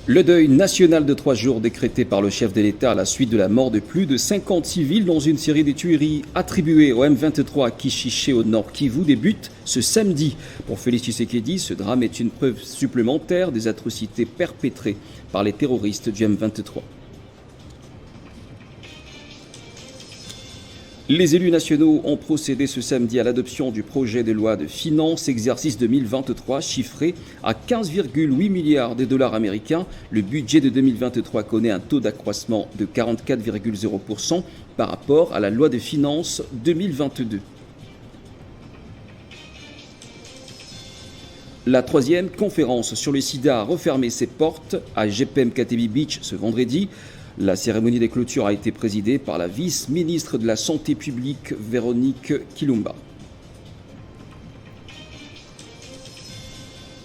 Le deuil national de 3 jours décrété par le chef de l'État à la suite de la mort de plus de 50 civils dans une série de tueries attribuées au M23 à Kishiché au nord Kivu débute ce samedi. Pour Félix Tshisekedi, ce drame est une preuve supplémentaire des atrocités perpétrées par les terroristes du M23. Les élus nationaux ont procédé ce samedi à l'adoption du projet de loi de finances exercice 2023 chiffré à 15,8 milliards de dollars américains. Le budget de 2023 connaît un taux d'accroissement de 44,0% par rapport à la loi de finances 2022. La troisième conférence sur le sida a refermé ses portes à GPM Katebi Beach ce vendredi. La cérémonie des clôtures a été présidée par la vice-ministre de la Santé publique, Véronique Kilumba.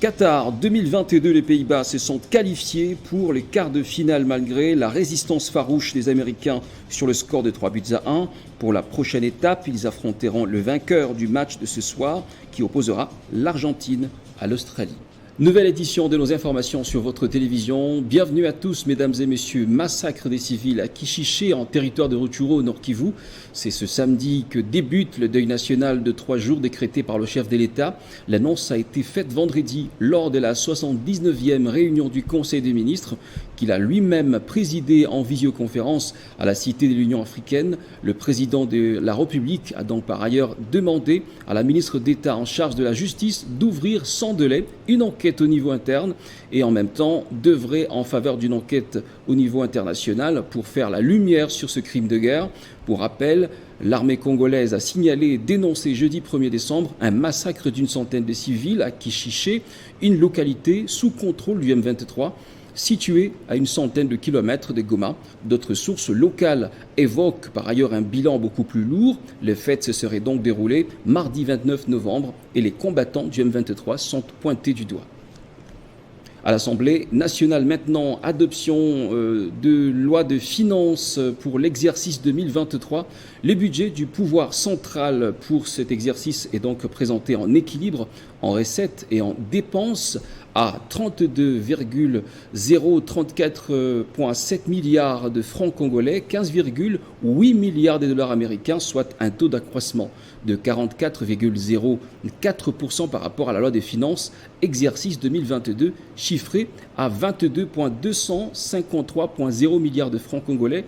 Qatar 2022, les Pays-Bas se sont qualifiés pour les quarts de finale malgré la résistance farouche des Américains sur le score de 3-1. Pour la prochaine étape, ils affronteront le vainqueur du match de ce soir qui opposera l'Argentine à l'Australie. Nouvelle édition de nos informations sur votre télévision. Bienvenue à tous, mesdames et messieurs. Massacre des civils à Kishiché, en territoire de Rutshuru, au Nord Kivu. C'est ce samedi que débute le deuil national de 3 jours décrété par le chef de l'État. L'annonce a été faite vendredi lors de la 79e réunion du Conseil des ministres qu'il a lui-même présidé en visioconférence à la Cité de l'Union africaine. Le président de la République a donc par ailleurs demandé à la ministre d'État en charge de la justice d'ouvrir sans délai une enquête au niveau interne et en même temps d'œuvrer en faveur d'une enquête au niveau international pour faire la lumière sur ce crime de guerre. Pour rappel, l'armée congolaise a signalé et dénoncé jeudi 1er décembre un massacre d'une centaine de civils à Kishiché, une localité sous contrôle du M23, située à une centaine de kilomètres de Goma. D'autres sources locales évoquent par ailleurs un bilan beaucoup plus lourd. Les faits se seraient donc déroulés mardi 29 novembre et les combattants du M23 sont pointés du doigt. À l'Assemblée nationale maintenant, adoption de loi de finances pour l'exercice 2023. Le budget du pouvoir central pour cet exercice est donc présenté en équilibre, en recettes et en dépenses à 32,034,7 milliards de francs congolais, 15,8 milliards de dollars américains, soit un taux d'accroissement de 44,04% par rapport à la loi des finances exercice 2022, chiffré à 22,253,0 milliards de francs congolais,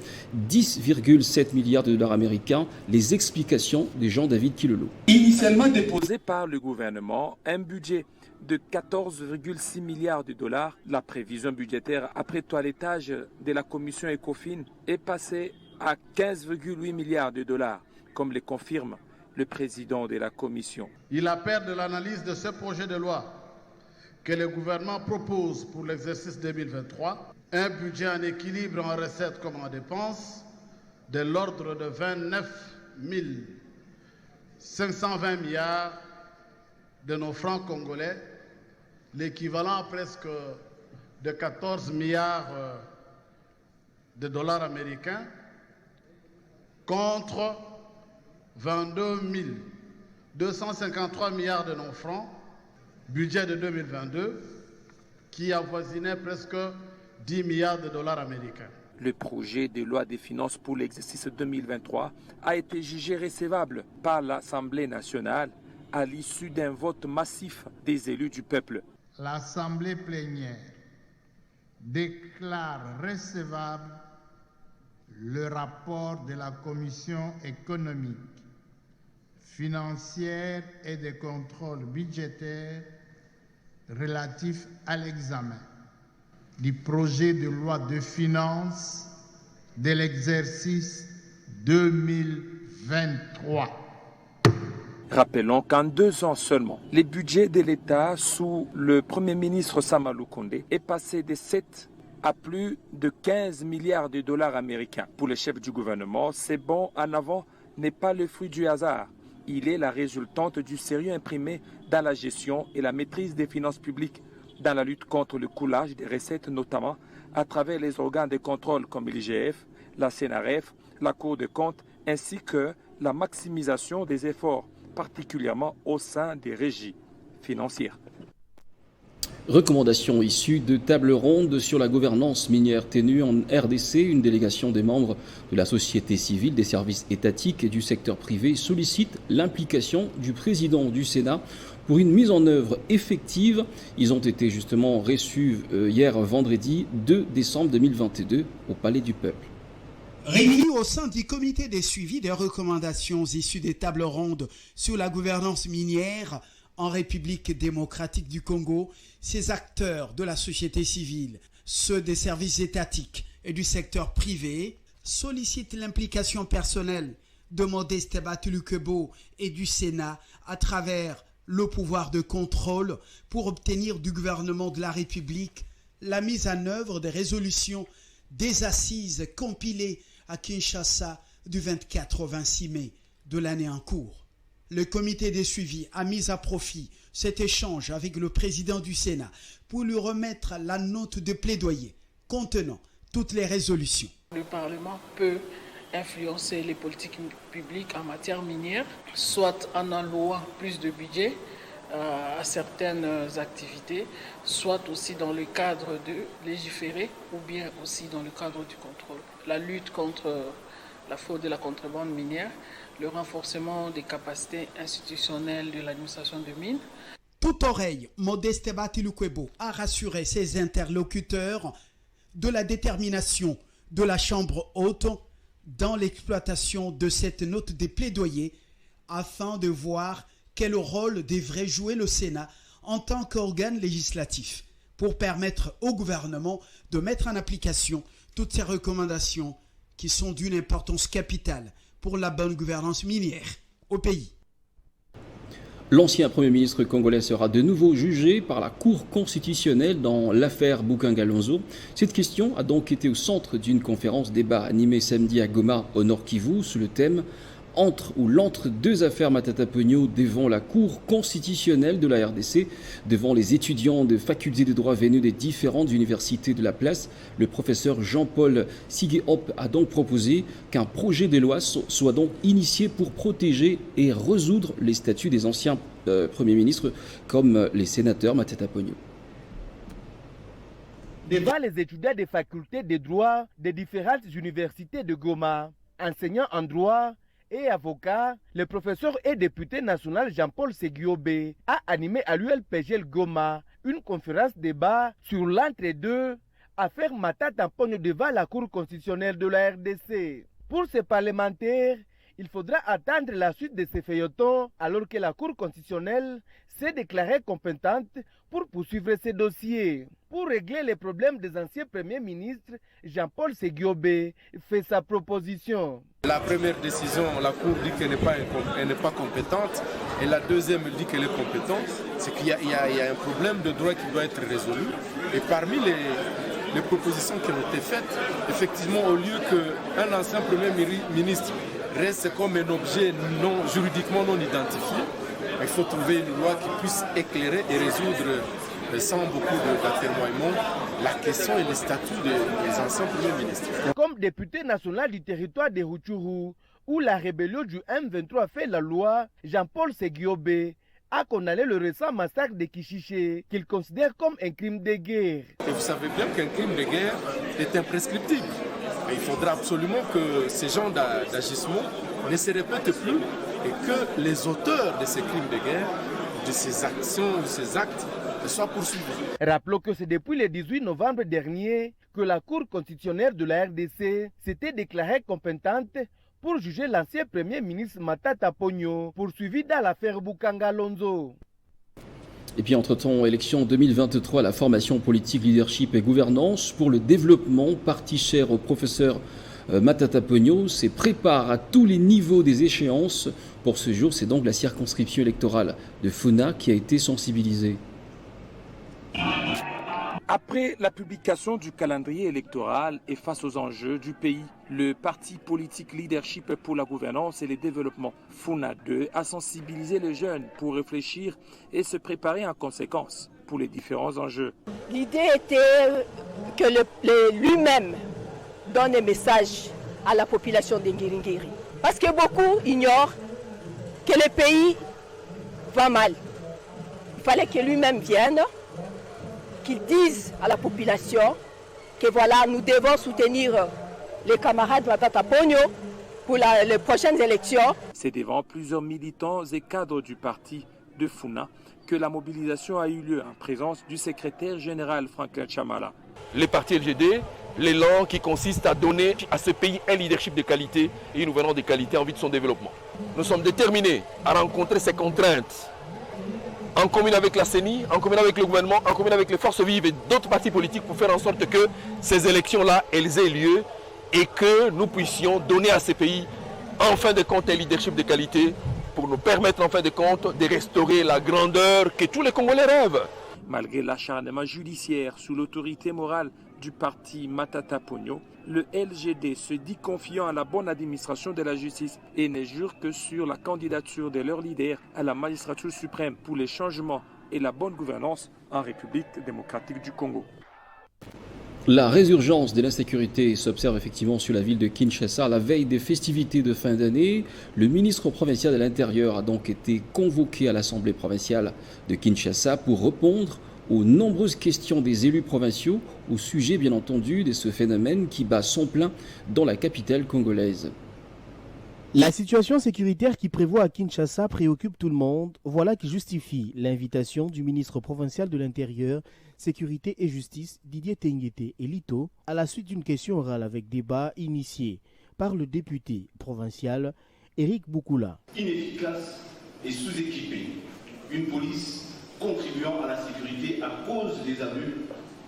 10,7 milliards de dollars américains. Les explications de Jean-David Kilolo. Initialement déposé par le gouvernement, un budget de 14,6 milliards de dollars, la prévision budgétaire après toilettage de la commission ECOFIN est passée à 15,8 milliards de dollars, comme le confirme le président de la commission. Il appelle de l'analyse de ce projet de loi que le gouvernement propose pour l'exercice 2023 un budget en équilibre en recettes comme en dépenses de l'ordre de 29 520 milliards de nos francs congolais, l'équivalent presque de 14 milliards de dollars américains, contre 22 253 milliards de nos francs, budget de 2022, qui avoisinait presque 10 milliards de dollars américains. Le projet de loi des finances pour l'exercice 2023 a été jugé recevable par l'Assemblée nationale à l'issue d'un vote massif des élus du peuple. L'Assemblée plénière déclare recevable le rapport de la Commission économique, financière et de contrôle budgétaire relatif à l'examen du projet de loi de finances de l'exercice 2023. Rappelons qu'en 2 ans seulement, le budget de l'État sous le Premier ministre Samalou Kondé est passé de 7 à plus de 15 milliards de dollars américains. Pour le chef du gouvernement, ces bons en avant n'est pas le fruit du hasard. Il est la résultante du sérieux imprimé dans la gestion et la maîtrise des finances publiques, dans la lutte contre le coulage des recettes, notamment à travers les organes de contrôle comme l'IGF, la CNRF, la Cour des comptes, ainsi que la maximisation des efforts, particulièrement au sein des régies financières. Recommandations issues de tables rondes sur la gouvernance minière tenue en RDC. Une délégation des membres de la société civile, des services étatiques et du secteur privé sollicite l'implication du président du Sénat pour une mise en œuvre effective. Ils ont été justement reçus hier vendredi 2 décembre 2022 au Palais du Peuple. Réunis au sein du comité de suivi des recommandations issues des tables rondes sur la gouvernance minière en République démocratique du Congo, ces acteurs de la société civile, ceux des services étatiques et du secteur privé, sollicitent l'implication personnelle de Modeste Batuluquebo et du Sénat à travers le pouvoir de contrôle pour obtenir du gouvernement de la République la mise en œuvre des résolutions des assises compilées à Kinshasa du 24 au 26 mai de l'année en cours. Le comité de suivi a mis à profit cet échange avec le président du Sénat pour lui remettre la note de plaidoyer contenant toutes les résolutions. Le Parlement peut influencer les politiques publiques en matière minière, soit en allouant plus de budget à certaines activités, soit aussi dans le cadre de légiférer ou bien aussi dans le cadre du contrôle. La lutte contre la fraude et la contrebande minière, le renforcement des capacités institutionnelles de l'administration de mines. Toute oreille, Modeste Batuluquebo a rassuré ses interlocuteurs de la détermination de la Chambre haute dans l'exploitation de cette note de plaidoyer afin de voir quel rôle devrait jouer le Sénat en tant qu'organe législatif pour permettre au gouvernement de mettre en application toutes ces recommandations qui sont d'une importance capitale pour la bonne gouvernance minière au pays. L'ancien Premier ministre congolais sera de nouveau jugé par la Cour constitutionnelle dans l'affaire Boukangalonzo. Cette question a donc été au centre d'une conférence débat animée samedi à Goma, au Nord Kivu, sous le thème « L'entre-deux affaires Matata Ponyo devant la Cour constitutionnelle de la RDC, devant les étudiants de facultés de droit venus des différentes universités de la place ». Le professeur Jean-Paul Siguehop a donc proposé qu'un projet de loi soit donc initié pour protéger et résoudre les statuts des anciens premiers ministres comme les sénateurs Matata Ponyo. Devant les étudiants des facultés de droit des différentes universités de Goma, enseignants en droit et avocat, le professeur et député national Jean-Paul Seguiobé a animé à l'ULPGL Goma une conférence débat sur l'entre-deux affaire Matata Ponyo devant la Cour constitutionnelle de la RDC. Pour ces parlementaires, il faudra attendre la suite de ces feuilletons alors que la Cour constitutionnelle s'est déclarée compétente pour poursuivre ces dossiers. Pour régler les problèmes des anciens premiers ministres, Jean-Paul Seguiobé fait sa proposition. La première décision, la Cour dit qu'elle n'est pas compétente, et la deuxième dit qu'elle est compétente. C'est qu'il y a un problème de droit qui doit être résolu. Et parmi les propositions qui ont été faites, effectivement, au lieu qu'un ancien Premier ministre reste comme un objet juridiquement non identifié, il faut trouver une loi qui puisse éclairer et résoudre sans beaucoup d'attémoiements la question et le statut des anciens premiers ministres. Comme député national du territoire de Rutshuru, où la rébellion du M23 fait la loi, Jean-Paul Seguiobé a condamné le récent massacre de Kishiché, qu'il considère comme un crime de guerre. Et vous savez bien qu'un crime de guerre est imprescriptible. Il faudra absolument que ces genres d'agissements ne se répètent plus et que les auteurs de ces crimes de guerre, de ces actions, de ces actes, soient poursuivis. Rappelons que c'est depuis le 18 novembre dernier que la Cour constitutionnelle de la RDC s'était déclarée compétente pour juger l'ancien Premier ministre Matata Ponyo, poursuivi dans l'affaire Boukangalonzo. Et puis entre-temps, élection 2023, la formation politique, leadership et gouvernance pour le développement, parti cher au professeur Matata Ponyo, se prépare à tous les niveaux des échéances. Pour ce jour, c'est donc la circonscription électorale de Funa qui a été sensibilisée. Après la publication du calendrier électoral et face aux enjeux du pays, le parti politique Leadership pour la gouvernance et le développement, Funa 2, a sensibilisé les jeunes pour réfléchir et se préparer en conséquence pour les différents enjeux. L'idée était que lui-même donne un message à la population d'Ngiringiri. Parce que beaucoup ignorent que le pays va mal. Il fallait que lui-même vienne qu'ils disent à la population que voilà, nous devons soutenir les camarades Matata Ponyo pour les prochaines élections. C'est devant plusieurs militants et cadres du parti de Funa que la mobilisation a eu lieu en présence du secrétaire général Franklin Chamala. Les partis LGD, l'élan qui consiste à donner à ce pays un leadership de qualité et une gouvernance de qualité en vue de son développement. Nous sommes déterminés à rencontrer ces contraintes en commune avec la CENI, en commune avec le gouvernement, en commune avec les forces vives et d'autres partis politiques pour faire en sorte que ces élections-là, elles aient lieu et que nous puissions donner à ces pays, en fin de compte, un leadership de qualité pour nous permettre, en fin de compte, de restaurer la grandeur que tous les Congolais rêvent. Malgré l'acharnement judiciaire sous l'autorité morale du parti Matata Ponyo, le LGD se dit confiant à la bonne administration de la justice et ne jure que sur la candidature de leur leader à la magistrature suprême pour les changements et la bonne gouvernance en République démocratique du Congo. La résurgence de l'insécurité s'observe effectivement sur la ville de Kinshasa à la veille des festivités de fin d'année. Le ministre provincial de l'Intérieur a donc été convoqué à l'Assemblée provinciale de Kinshasa pour répondre aux nombreuses questions des élus provinciaux au sujet bien entendu de ce phénomène qui bat son plein dans la capitale congolaise. La situation sécuritaire qui prévaut à Kinshasa préoccupe tout le monde. Voilà qui justifie l'invitation du ministre provincial de l'Intérieur, Sécurité et Justice, Didier Tenguete Elito, à la suite d'une question orale avec débat initiée par le député provincial Éric Boukoula. Inefficace et sous-équipée, une police contribuant à la sécurité à cause des abus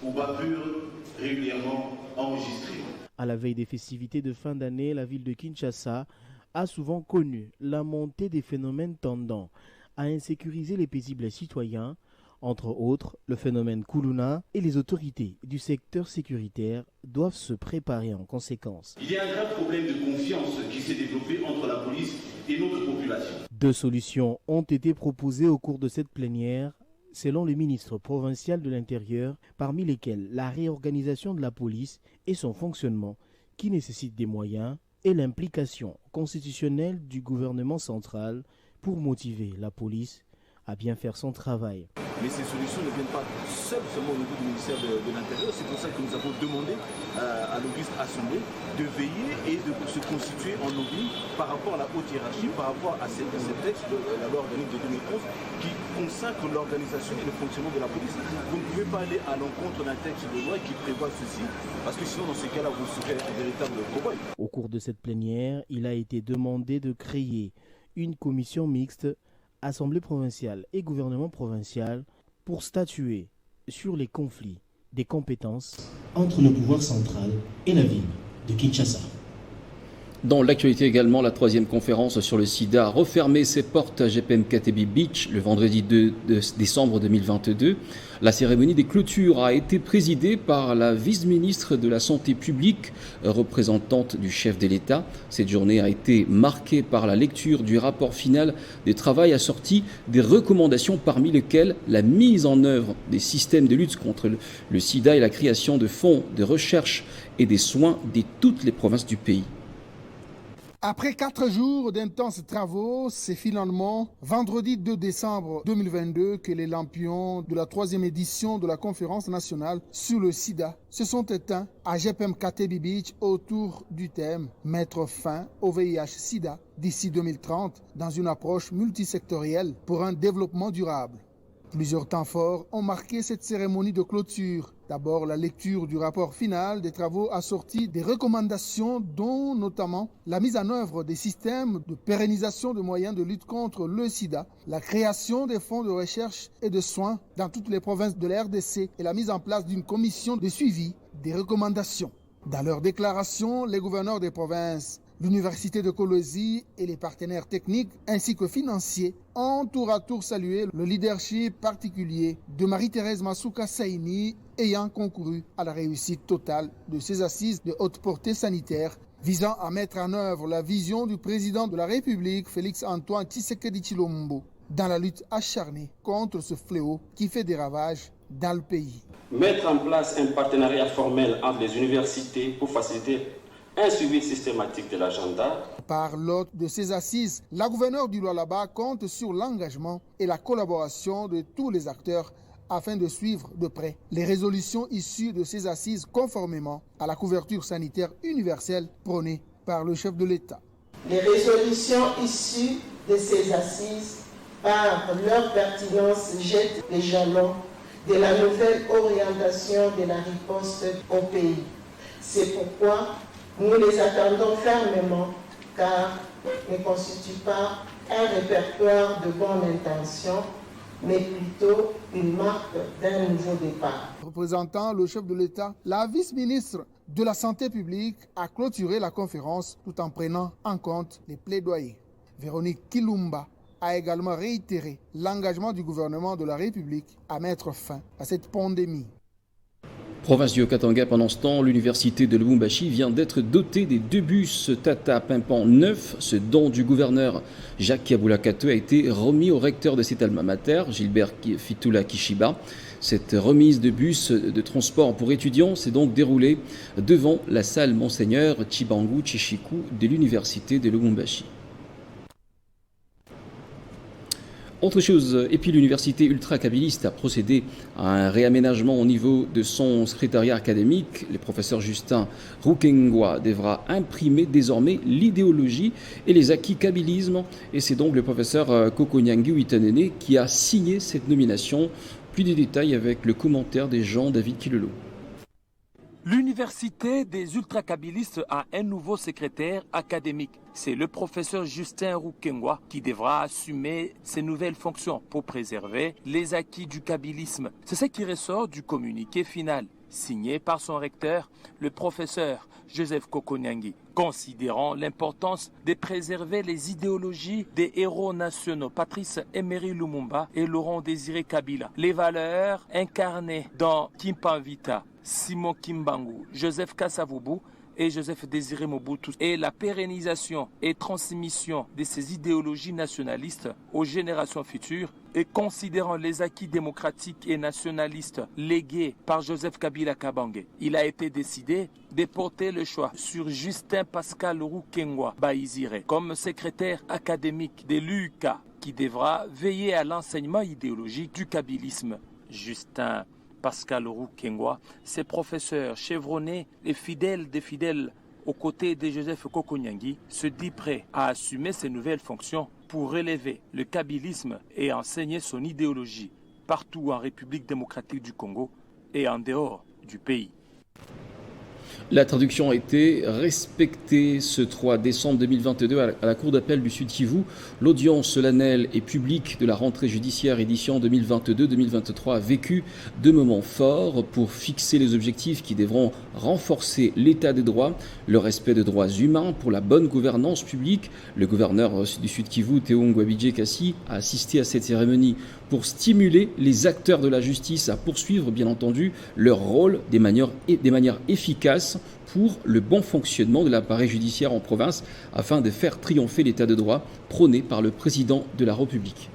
ou bavures régulièrement enregistrés. À la veille des festivités de fin d'année, la ville de Kinshasa a souvent connu la montée des phénomènes tendant à insécuriser les paisibles citoyens, entre autres le phénomène Kuluna, et les autorités du secteur sécuritaire doivent se préparer en conséquence. Il y a un grave problème de confiance qui s'est développé entre la police et notre population. 2 solutions ont été proposées au cours de cette plénière, selon le ministre provincial de l'Intérieur, parmi lesquelles la réorganisation de la police et son fonctionnement qui nécessite des moyens, et l'implication constitutionnelle du gouvernement central pour motiver la police à bien faire son travail. Mais ces solutions ne viennent pas seulement au niveau du ministère de l'Intérieur. C'est pour ça que nous avons demandé à l'Auguste Assemblée de veiller et de se constituer en oubli par rapport à la haute hiérarchie, par rapport à ces textes de la loi organique de 2011 qui consacre l'organisation et le fonctionnement de la police. Vous ne pouvez pas aller à l'encontre d'un texte de loi qui prévoit ceci, parce que sinon dans ces cas-là vous serez un véritable cow-boy. Au cours de cette plénière, il a été demandé de créer une commission mixte Assemblée provinciale et gouvernement provincial pour statuer sur les conflits des compétences entre le pouvoir central et la ville de Kinshasa. Dans l'actualité également, la 3e conférence sur le sida a refermé ses portes à GPM Katebi Beach le vendredi 2 décembre 2022. La cérémonie des clôtures a été présidée par la vice-ministre de la Santé publique, représentante du chef de l'État. Cette journée a été marquée par la lecture du rapport final des travaux assortis des recommandations parmi lesquelles la mise en œuvre des systèmes de lutte contre le sida et la création de fonds de recherche et des soins de toutes les provinces du pays. Après 4 jours d'intenses travaux, c'est finalement vendredi 2 décembre 2022 que les lampions de la 3e édition de la conférence nationale sur le sida se sont éteints à GPM Katebi Beach autour du thème « Mettre fin au VIH-Sida d'ici 2030 dans une approche multisectorielle pour un développement durable ». Plusieurs temps forts ont marqué cette cérémonie de clôture. D'abord, la lecture du rapport final des travaux assortis des recommandations dont notamment la mise en œuvre des systèmes de pérennisation de moyens de lutte contre le sida, la création des fonds de recherche et de soins dans toutes les provinces de la RDC et la mise en place d'une commission de suivi des recommandations. Dans leur déclaration, les gouverneurs des provinces, l'Université de Kolwezi et les partenaires techniques ainsi que financiers ont tour à tour salué le leadership particulier de Marie-Thérèse Masuka Saini ayant concouru à la réussite totale de ces assises de haute portée sanitaire visant à mettre en œuvre la vision du président de la République Félix-Antoine Tshisekedi Tshilombo dans la lutte acharnée contre ce fléau qui fait des ravages dans le pays. Mettre en place un partenariat formel entre les universités pour faciliter un suivi systématique de l'agenda. Par l'hôte de ces assises, la gouverneure du Lualaba compte sur l'engagement et la collaboration de tous les acteurs afin de suivre de près les résolutions issues de ces assises conformément à la couverture sanitaire universelle prônée par le chef de l'État. Les résolutions issues de ces assises, par leur pertinence, jettent les jalons de la nouvelle orientation de la riposte au pays. C'est pourquoi nous les attendons fermement, car ne constituent pas un répertoire de bonnes intentions, mais plutôt une marque d'un nouveau départ. Représentant le chef de l'État, la vice-ministre de la Santé publique a clôturé la conférence tout en prenant en compte les plaidoyers. Véronique Kilumba a également réitéré l'engagement du gouvernement de la République à mettre fin à cette pandémie. Province du Haut-Katanga, pendant ce temps, l'université de Lubumbashi vient d'être dotée des 2 bus Tata Pimpan neufs. Ce don du gouverneur Jacques Kiabula-Kato a été remis au recteur de cet alma mater, Gilbert Fitula Kishiba. Cette remise de bus de transport pour étudiants s'est donc déroulée devant la salle Monseigneur Chibangu Chishiku de l'université de Lubumbashi. Autre chose, et puis l'université ultra-kabyliste a procédé à un réaménagement au niveau de son secrétariat académique. Le professeur Justin Rukengwa devra imprimer désormais l'idéologie et les acquis kabylisme. Et c'est donc le professeur Kokonyangi Witanene qui a signé cette nomination. Plus de détails avec le commentaire des Jean-David Kilolo. L'université des ultra-kabylistes a un nouveau secrétaire académique. C'est le professeur Justin Rukengwa qui devra assumer ses nouvelles fonctions pour préserver les acquis du kabylisme. C'est ce qui ressort du communiqué final, signé par son recteur, le professeur Joseph Kokonyangi, considérant l'importance de préserver les idéologies des héros nationaux, Patrice Emery Lumumba et Laurent Désiré Kabila, les valeurs incarnées dans Kimpanvita, Simon Kimbangu, Joseph Kasavubu et Joseph Désiré Mobutu, et la pérennisation et transmission de ces idéologies nationalistes aux générations futures, et considérant les acquis démocratiques et nationalistes légués par Joseph Kabila Kabange. Il a été décidé de porter le choix sur Justin Pascal Rukengwa Baizire comme secrétaire académique de l'UQA, qui devra veiller à l'enseignement idéologique du kabylisme. Justin Pascal Rukengwa, ses professeurs chevronnés et fidèles des fidèles aux côtés de Joseph Kokonyangi, se dit prêt à assumer ses nouvelles fonctions pour relever le kabylisme et enseigner son idéologie partout en République démocratique du Congo et en dehors du pays. La traduction a été respectée ce 3 décembre 2022 à la Cour d'appel du Sud Kivu. L'audience solennelle et publique de la rentrée judiciaire édition 2022-2023 a vécu 2 moments forts pour fixer les objectifs qui devront renforcer l'état des droits, le respect des droits humains pour la bonne gouvernance publique. Le gouverneur du Sud Kivu, Théo Ngwabidje Kassi, a assisté à cette cérémonie pour stimuler les acteurs de la justice à poursuivre, bien entendu, leur rôle des manières efficaces pour le bon fonctionnement de l'appareil judiciaire en province afin de faire triompher l'état de droit prôné par le président de la République.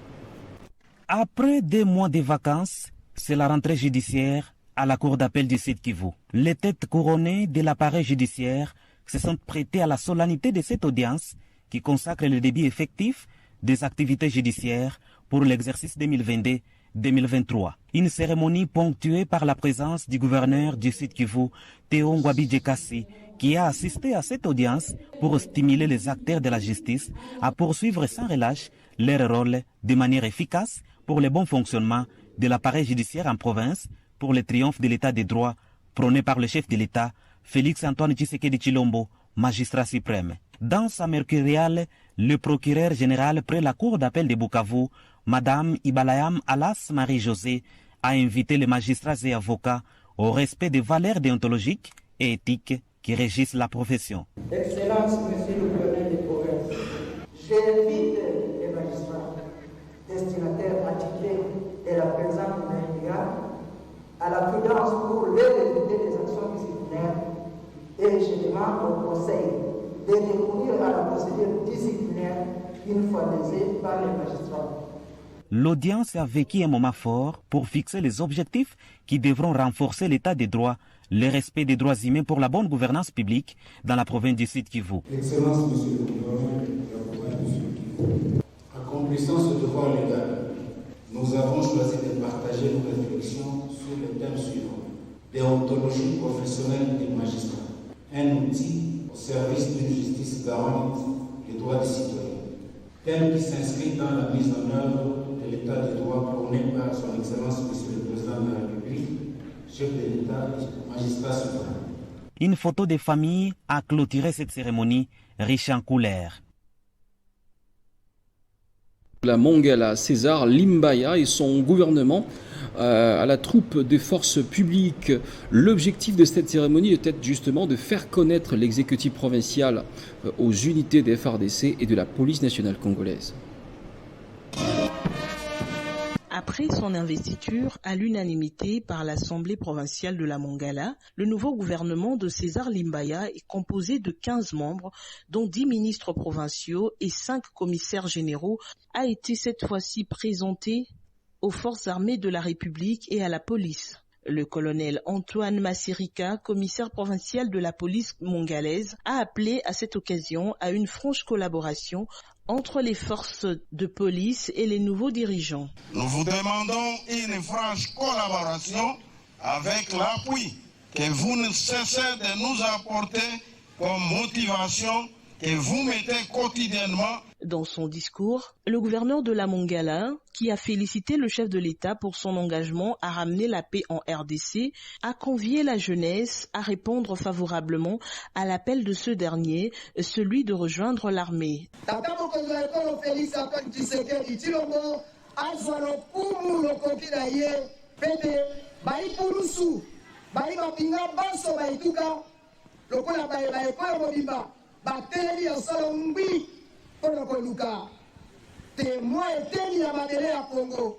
Après 2 mois de vacances, c'est la rentrée judiciaire à la Cour d'appel du Sud Kivu. Les têtes couronnées de l'appareil judiciaire se sont prêtées à la solennité de cette audience qui consacre le début effectif des activités judiciaires pour l'exercice 2022-2023. Une cérémonie ponctuée par la présence du gouverneur du Sud Kivu, Théo Ngwabidje Kassi, qui a assisté à cette audience pour stimuler les acteurs de la justice à poursuivre sans relâche leur rôle de manière efficace pour le bon fonctionnement de l'appareil judiciaire en province, pour le triomphe de l'état des droits prôné par le chef de l'État, Félix Antoine Tshisekedi Tshilombo, magistrat suprême. Dans sa mercuriale, le procureur général près la Cour d'appel de Bukavu, Madame Ibalayam Alas Marie-Josée, a invité les magistrats et avocats au respect des valeurs déontologiques et éthiques qui régissent la profession. Excellence, Monsieur le gouverneur de province, j'invite les magistrats destinataires attitrés de la présente média à la prudence pour l'éviter des actions disciplinaires et je demande au Conseil de recourir à la procédure disciplinaire une fois lésée par les magistrats. L'audience a vécu un moment fort pour fixer les objectifs qui devront renforcer l'état des droits, le respect des droits humains pour la bonne gouvernance publique dans la province du Sud Kivu. Excellence, Monsieur le gouverneur de la province du Sud Kivu, accomplissant ce devoir légal, nous avons choisi de partager nos réflexions sur le thème suivant: déontologie professionnelle des magistrats, un outil au service d'une justice garante des droits des citoyens. Thème qui s'inscrit dans la mise en œuvre de l'état de droit prôné par son Excellence Monsieur le Président de la République, chef de l'État et magistrat suprême. Une photo de famille a clôturé cette cérémonie riche en couleurs. La Mongala, César Limbaya et son gouvernement à la troupe des forces publiques. L'objectif de cette cérémonie était justement de faire connaître l'exécutif provincial aux unités des FARDC et de la police nationale congolaise. Après son investiture à l'unanimité par l'Assemblée provinciale de la Mongala, le nouveau gouvernement de César Limbaya est composé de 15 membres, dont 10 ministres provinciaux et 5 commissaires généraux, a été cette fois-ci présenté aux forces armées de la République et à la police. Le colonel Antoine Massirika, commissaire provincial de la police mongalaise, a appelé à cette occasion à une franche collaboration entre les forces de police et les nouveaux dirigeants. Nous vous demandons une franche collaboration avec l'appui que vous ne cessez de nous apporter comme motivation que vous mettez quotidiennement. Dans son discours, le gouverneur de la Mongala, qui a félicité le chef de l'État pour son engagement à ramener la paix en RDC, a convié la jeunesse à répondre favorablement à l'appel de ce dernier, celui de rejoindre l'armée. témoin eteli ya mabele ya Congo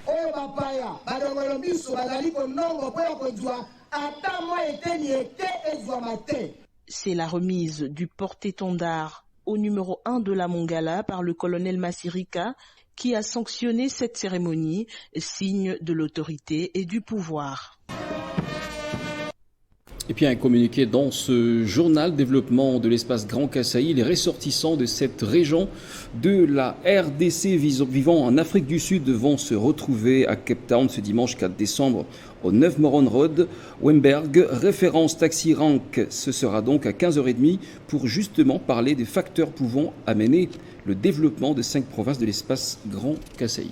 oyo bapaya badongolo biso bazali konongo po ya kozwa ata mwa eteli ete ezwama te. C'est la remise du porte-étendard au numéro 1 de la Mongala par le colonel Massirika qui a sanctionné cette cérémonie, signe de l'autorité et du pouvoir. Et puis un communiqué dans ce journal développement de l'espace Grand Kasaï, les ressortissants de cette région de la RDC vivant en Afrique du Sud vont se retrouver à Cape Town ce dimanche 4 décembre au 9 Moron Road, Wemberg, référence taxi rank. Ce sera donc à 15h30 pour justement parler des facteurs pouvant amener le développement de 5 provinces de l'espace Grand Kasaï.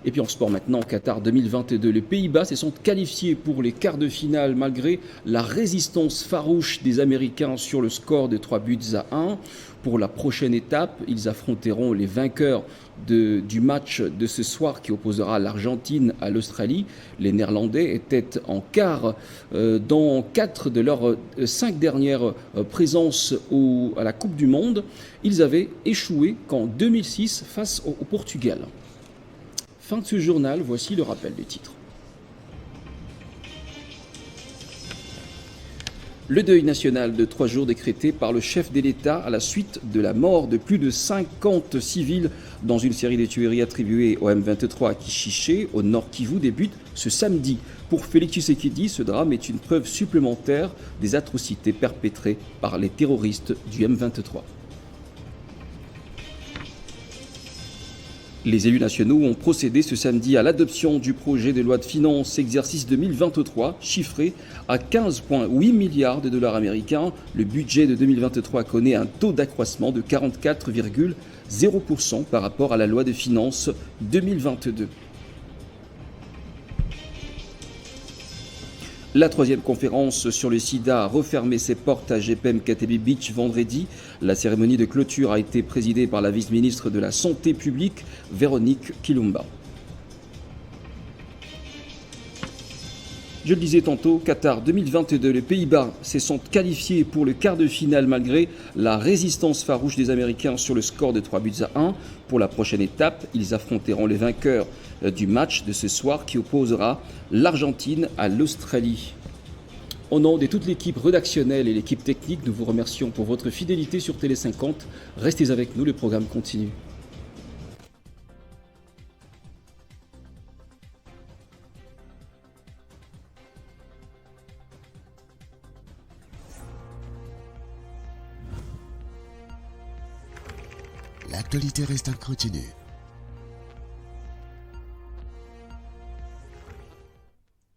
Et puis en sport maintenant, Qatar 2022. Les Pays-Bas se sont qualifiés pour les quarts de finale malgré la résistance farouche des Américains sur le score de 3-1. Pour la prochaine étape, ils affronteront les vainqueurs du match de ce soir qui opposera l'Argentine à l'Australie. Les Néerlandais étaient en quart dans 4 de leurs 5 dernières présences à la Coupe du Monde. Ils avaient échoué qu'en 2006 face au Portugal. Fin de ce journal, voici le rappel des titres. Le deuil national de 3 jours décrété par le chef de l'État à la suite de la mort de plus de 50 civils dans une série de tueries attribuées au M23 à Kishiché, au Nord Kivu, débute ce samedi. Pour Félix Tshisekedi, ce drame est une preuve supplémentaire des atrocités perpétrées par les terroristes du M23. Les élus nationaux ont procédé ce samedi à l'adoption du projet de loi de finances exercice 2023, chiffré à 15,8 milliards de dollars américains. Le budget de 2023 connaît un taux d'accroissement de 44,0% par rapport à la loi de finances 2022. La 3e conférence sur le sida a refermé ses portes à GPM Katebi Beach vendredi. La cérémonie de clôture a été présidée par la vice-ministre de la Santé publique, Véronique Kilumba. Je le disais tantôt, Qatar 2022, les Pays-Bas se sont qualifiés pour le quart de finale malgré la résistance farouche des Américains sur le score de 3-1. Pour la prochaine étape, ils affronteront les vainqueurs du match de ce soir qui opposera l'Argentine à l'Australie. Au nom de toute l'équipe rédactionnelle et l'équipe technique, nous vous remercions pour votre fidélité sur Télé 50. Restez avec nous, le programme continue. L'actualité reste en continu.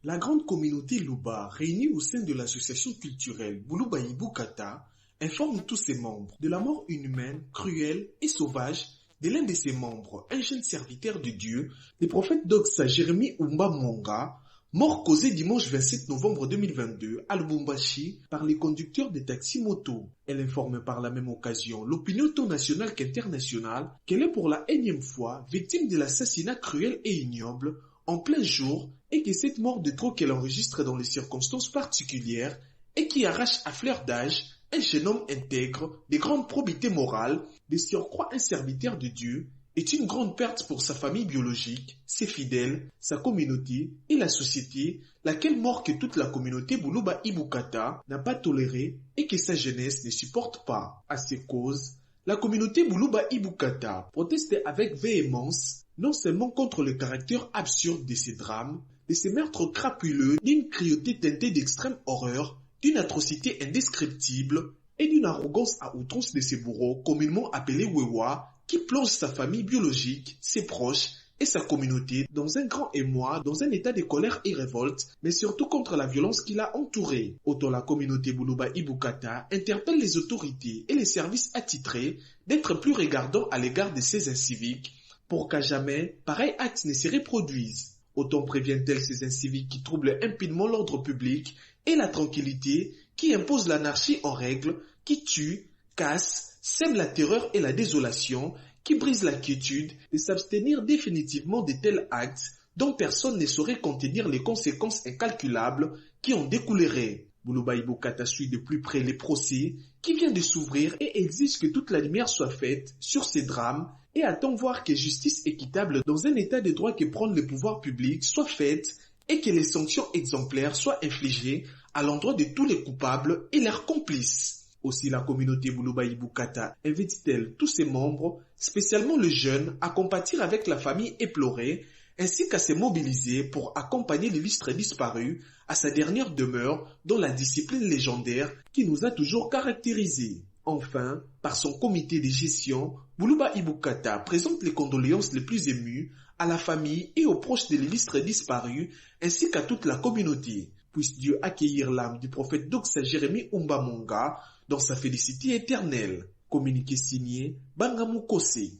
La grande communauté Luba, réunie au sein de l'association culturelle Buluba Ibukata, informe tous ses membres de la mort inhumaine, cruelle et sauvage de l'un de ses membres, un jeune serviteur de Dieu, le prophète Doksa Jérémie Umba Monga, mort causé dimanche 27 novembre 2022 à Lubumbashi par les conducteurs des taxis moto. Elle informe par la même occasion l'opinion tant nationale qu'internationale qu'elle est pour la énième fois victime de l'assassinat cruel et ignoble en plein jour et que cette mort de trop qu'elle enregistre dans les circonstances particulières et qui arrache à fleur d'âge un jeune homme intègre, de grande probité morale, de surcroît un serviteur de Dieu, est une grande perte pour sa famille biologique, ses fidèles, sa communauté et la société, laquelle mort que toute la communauté Buluba Ibukata n'a pas toléré et que sa jeunesse ne supporte pas. À ces causes, la communauté Buluba Ibukata proteste avec véhémence non seulement contre le caractère absurde de ces drames, de ces meurtres crapuleux, d'une cruauté teintée d'extrême horreur, d'une atrocité indescriptible et d'une arrogance à outrance de ces bourreaux communément appelés Wewa, qui plonge sa famille biologique, ses proches et sa communauté dans un grand émoi, dans un état de colère et révolte, mais surtout contre la violence qui l'a entouré. Autant la communauté Buluba Ibukata interpelle les autorités et les services attitrés d'être plus regardants à l'égard de ces inciviques pour qu'à jamais pareil acte ne se reproduise. Autant prévient-elle ces inciviques qui troublent impinement l'ordre public et la tranquillité, qui impose l'anarchie en règle, qui tue, casse, sème la terreur et la désolation, qui brise la quiétude, de s'abstenir définitivement de tels actes dont personne ne saurait contenir les conséquences incalculables qui en découleraient. Buluba Ibukata suit de plus près les procès qui viennent de s'ouvrir et exige que toute la lumière soit faite sur ces drames et attend voir que justice équitable dans un état de droit que prône le pouvoir public soit faite et que les sanctions exemplaires soient infligées à l'endroit de tous les coupables et leurs complices. Aussi la communauté Buluba Ibukata invite-t-elle tous ses membres, spécialement les jeunes, à compatir avec la famille éplorée, ainsi qu'à se mobiliser pour accompagner l'illustre disparu à sa dernière demeure dans la discipline légendaire qui nous a toujours caractérisés. Enfin, par son comité de gestion, Buluba Ibukata présente les condoléances les plus émues à la famille et aux proches de l'illustre disparu, ainsi qu'à toute la communauté. Puisse Dieu accueillir l'âme du prophète Doksa Jérémie Umba Monga dans sa félicité éternelle. Communiqué signé Bangamukose.